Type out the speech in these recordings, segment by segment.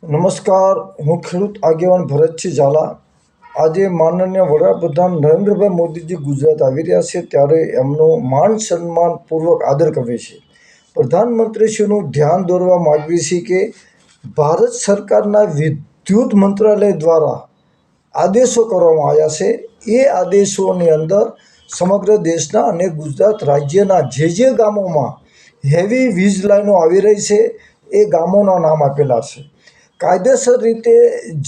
નમસ્કાર, હું ખેડૂત આગેવાન ભરતસિંહ ઝાલા. આજે માનનીય વડાપ્રધાન નરેન્દ્રભાઈ મોદીજી ગુજરાત આવી રહ્યા છે ત્યારે એમનું માન સન્માનપૂર્વક આદર કરીએ છીએ. પ્રધાનમંત્રીશ્રીનું ધ્યાન દોરવા માગીએ છીએ કે ભારત સરકારના વિદ્યુત મંત્રાલય દ્વારા આદેશો કરવામાં આવ્યા છે. એ આદેશોની અંદર સમગ્ર દેશના અને ગુજરાત રાજ્યના જે ગામોમાં હેવી વીજ લાઈનો આવી રહી છે એ ગામોના નામ આપેલા છે. કાયદેસર રીતે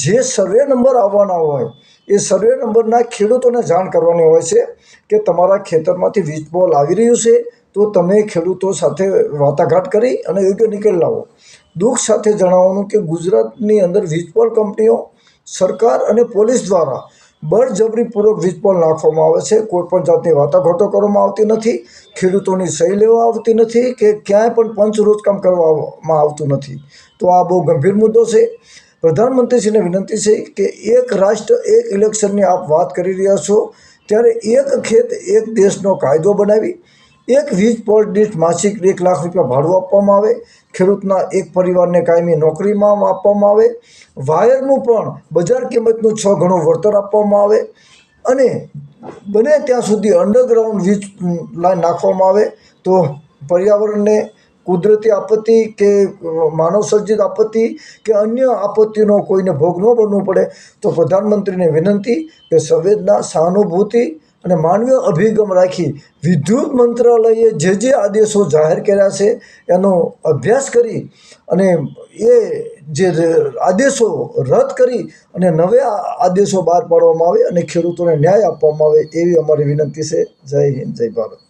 જે સર્વે નંબર આવવાના હોય એ સર્વે નંબરના ખેડૂતોને જાણ કરવાની હોય છે કે તમારા ખેતરમાંથી વીજ પોલ આવી રહ્યું છે તો તમે ખેડૂતો સાથે વાટાઘાટ કરી અને યોગ્ય નિકાલ લાવો. દુઃખ સાથે જણાવવાનું કે ગુજરાતની અંદર વીજ પોલ કંપનીઓ, સરકાર અને પોલીસ દ્વારા બળજબરીપૂર્વક વીજ પોલ નાખવામાં આવે છે. કોઈપણ જાતની વાટાઘાટો કરવામાં આવતી નથી, ખેડૂતોની સહી લેવા આવતી નથી કે ક્યાંય પણ પંચ રોજકામ કરવામાં આવતું નથી. તો આ બહુ ગંભીર મુદ્દો છે. પ્રધાનમંત્રીશ્રીને વિનંતી છે કે એક રાષ્ટ્ર એક ઇલેક્શનની આપ વાત કરી રહ્યા છો ત્યારે એક ખેત એક દેશનો કાયદો બનાવી એક વીજ પોલ દીઠ માસિક 1 લાખ રૂપિયા ભાડું આપવામાં આવે, ખેડૂતના એક પરિવારને કાયમી નોકરીમાં આપવામાં આવે, વાયરનું પણ બજાર કિંમતનું 6 ગણું વળતર આપવામાં આવે અને બને ત્યાં સુધી અંડરગ્રાઉન્ડ વીજ લાઈન નાખવામાં આવે તો પર્યાવરણને કુદરતી આપત્તિ કે માનવ સર્જિત આપત્તિ કે અન્ય આપત્તિનો કોઈને ભોગ ન બનવું પડે. તો પ્રધાનમંત્રીને વિનંતી કે સંવેદના, સહાનુભૂતિ અને માનવીય અભિગમ રાખી વિદ્યુત મંત્રાલયે જે આદેશો જાહેર કર્યા છે એનો અભ્યાસ કરી અને એ જે આદેશો રદ કરી અને નવા આદેશો બહાર પાડવામાં આવે અને ખેડૂતોને ન્યાય આપવામાં આવે એવી અમારી વિનંતી છે. જય હિન્દ, જય ભારત.